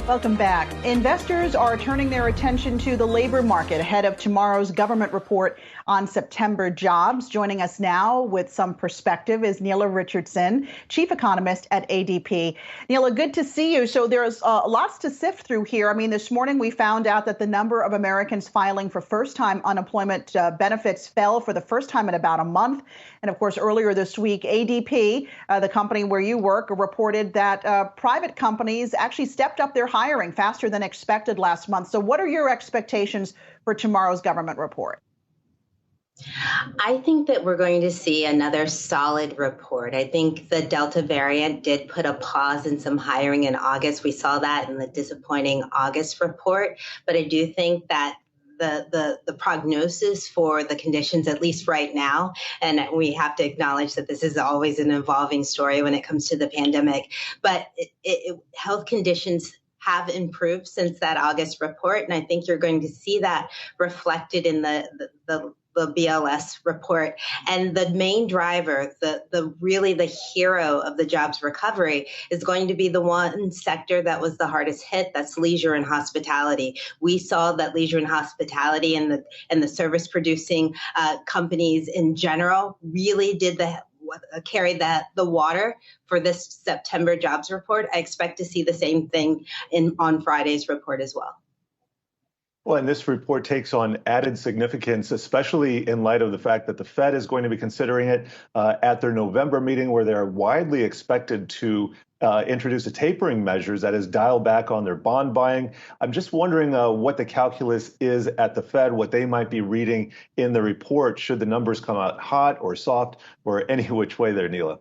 Welcome back. Investors are turning their attention to the labor market ahead of tomorrow's government report on September jobs. Joining us now with some perspective is Nela Richardson, Chief Economist at ADP. Nela, good to see you. So there's lots to sift through here. I mean, this morning we found out that the number of Americans filing for first-time unemployment benefits fell for the first time in about a month. And of course, earlier this week, ADP, the company where you work, reported that private companies actually stepped up their hiring faster than expected last month. So what are your expectations for tomorrow's government report? I think that we're going to see another solid report. I think the Delta variant did put a pause in some hiring in August. We saw that in the disappointing August report. But I do think that the prognosis for the conditions, at least right now, and we have to acknowledge that this is always an evolving story when it comes to the pandemic, but health conditions have improved since that August report. And I think you're going to see that reflected in the BLS report. And the main driver, really the hero of the jobs recovery, is going to be the one sector that was the hardest hit. That's leisure and hospitality. We saw that leisure and hospitality and the service producing companies in general really did carry the water for this September jobs report. I expect to see the same thing on Friday's report as well. Well, and this report takes on added significance, especially in light of the fact that the Fed is going to be considering it at their November meeting, where they're widely expected to introduce a tapering measures, that is, dial back on their bond buying. I'm just wondering what the calculus is at the Fed, what they might be reading in the report, should the numbers come out hot or soft or any which way there, Nela.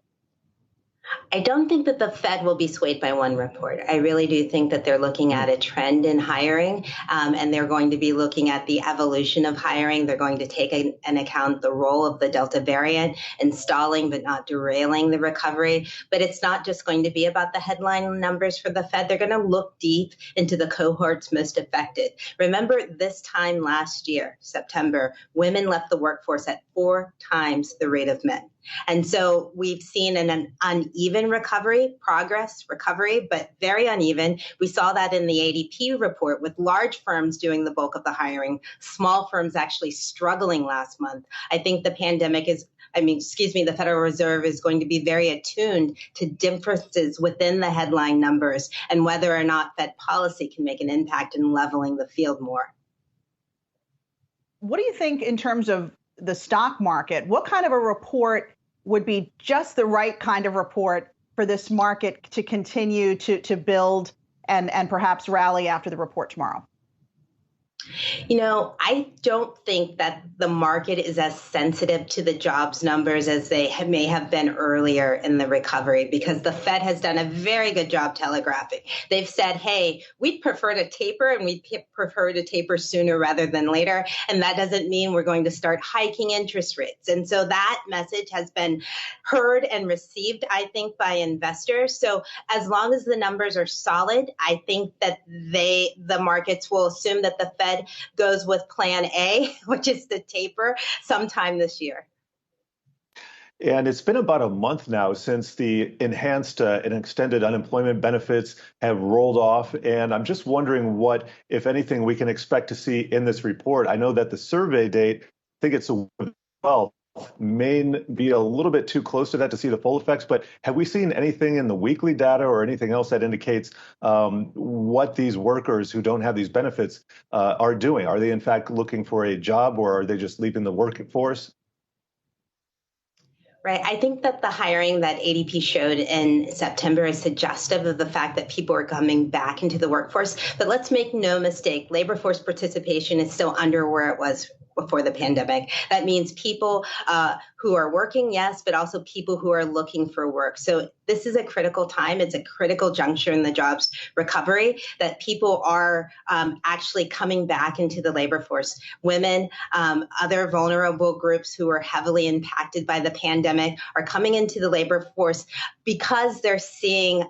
I don't think that the Fed will be swayed by one report. I really do think that they're looking at a trend in hiring, and they're going to be looking at the evolution of hiring. They're going to take into account the role of the Delta variant in stalling but not derailing the recovery. But it's not just going to be about the headline numbers for the Fed. They're going to look deep into the cohorts most affected. Remember, this time last year, September, women left the workforce at 4 times the rate of men. And so we've seen an uneven recovery, but very uneven. We saw that in the ADP report, with large firms doing the bulk of the hiring, small firms actually struggling last month. I think the the Federal Reserve is going to be very attuned to differences within the headline numbers and whether or not Fed policy can make an impact in leveling the field more. What do you think in terms of the stock market? What kind of a report would be just the right kind of report for this market to continue to build and perhaps rally after the report tomorrow? I don't think that the market is as sensitive to the jobs numbers as they may have been earlier in the recovery, because the Fed has done a very good job telegraphing. They've said, hey, we'd prefer to taper, and we'd prefer to taper sooner rather than later. And that doesn't mean we're going to start hiking interest rates. And so that message has been heard and received, I think, by investors. So as long as the numbers are solid, I think that the markets will assume that the Fed goes with plan A, which is the taper, sometime this year. And it's been about a month now since the enhanced and extended unemployment benefits have rolled off. And I'm just wondering what, if anything, we can expect to see in this report. I know that the survey date, I think it's the 12th, may be a little bit too close to that to see the full effects, but have we seen anything in the weekly data or anything else that indicates what these workers who don't have these benefits are doing? Are they in fact looking for a job, or are they just leaving the workforce? Right. I think that the hiring that ADP showed in September is suggestive of the fact that people are coming back into the workforce. But let's make no mistake, labor force participation is still under where it was before the pandemic. That means people who are working, yes, but also people who are looking for work. So this is a critical time. It's a critical juncture in the jobs recovery that people are actually coming back into the labor force. Women, other vulnerable groups who are heavily impacted by the pandemic are coming into the labor force because they're seeing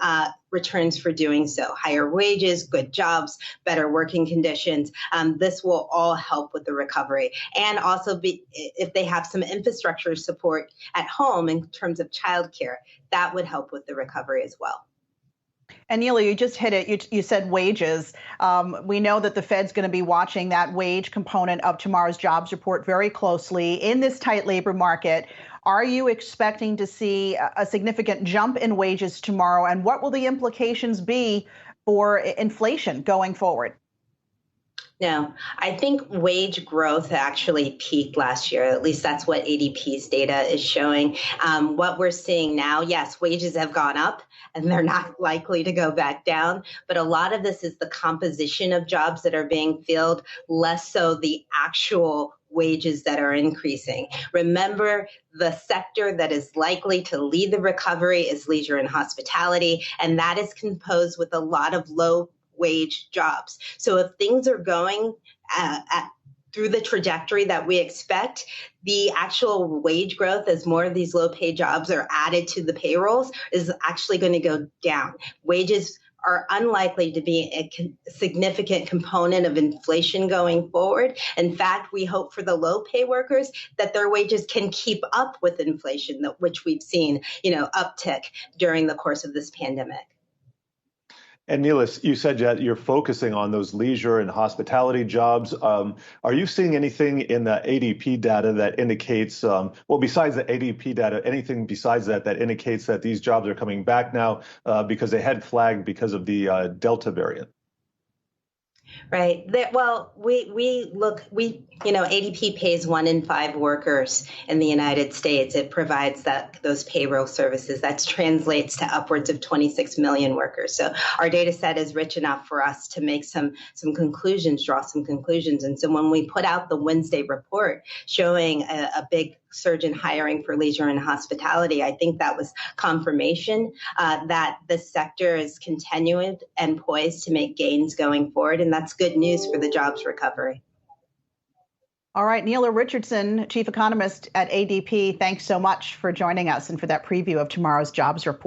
returns for doing so. Higher wages, good jobs, better working conditions. This will all help with the recovery. And also if they have some infrastructure support at home in terms of childcare, that would help with the recovery as well. And Nela, you just hit it. You said wages. We know that the Fed's going to be watching that wage component of tomorrow's jobs report very closely. In this tight labor market, are you expecting to see a significant jump in wages tomorrow? And what will the implications be for inflation going forward? No, I think wage growth actually peaked last year. At least that's what ADP's data is showing. What we're seeing now, yes, wages have gone up and they're not likely to go back down. But a lot of this is the composition of jobs that are being filled, less so the actual wages that are increasing. Remember, the sector that is likely to lead the recovery is leisure and hospitality, and that is composed with a lot of low wage jobs. So if things are going through the trajectory that we expect, the actual wage growth as more of these low paid jobs are added to the payrolls is actually going to go down. Wages are unlikely to be a significant component of inflation going forward. In fact, we hope for the low pay workers that their wages can keep up with inflation, which we've seen, uptick during the course of this pandemic. And Nela, you said that you're focusing on those leisure and hospitality jobs. Are you seeing anything in the ADP data that indicates, besides the ADP data, anything besides that indicates that these jobs are coming back now because they had flagged because of the Delta variant? Right. ADP pays 1 in 5 workers in the United States. It provides those payroll services. That translates to upwards of 26 million workers. So our data set is rich enough for us to make some conclusions, draw some conclusions. And so when we put out the Wednesday report showing a big surge in hiring for leisure and hospitality, I think that was confirmation that the sector is continuing and poised to make gains going forward. And that's good news for the jobs recovery. All right, Nela Richardson, Chief Economist at ADP, thanks so much for joining us and for that preview of tomorrow's jobs report.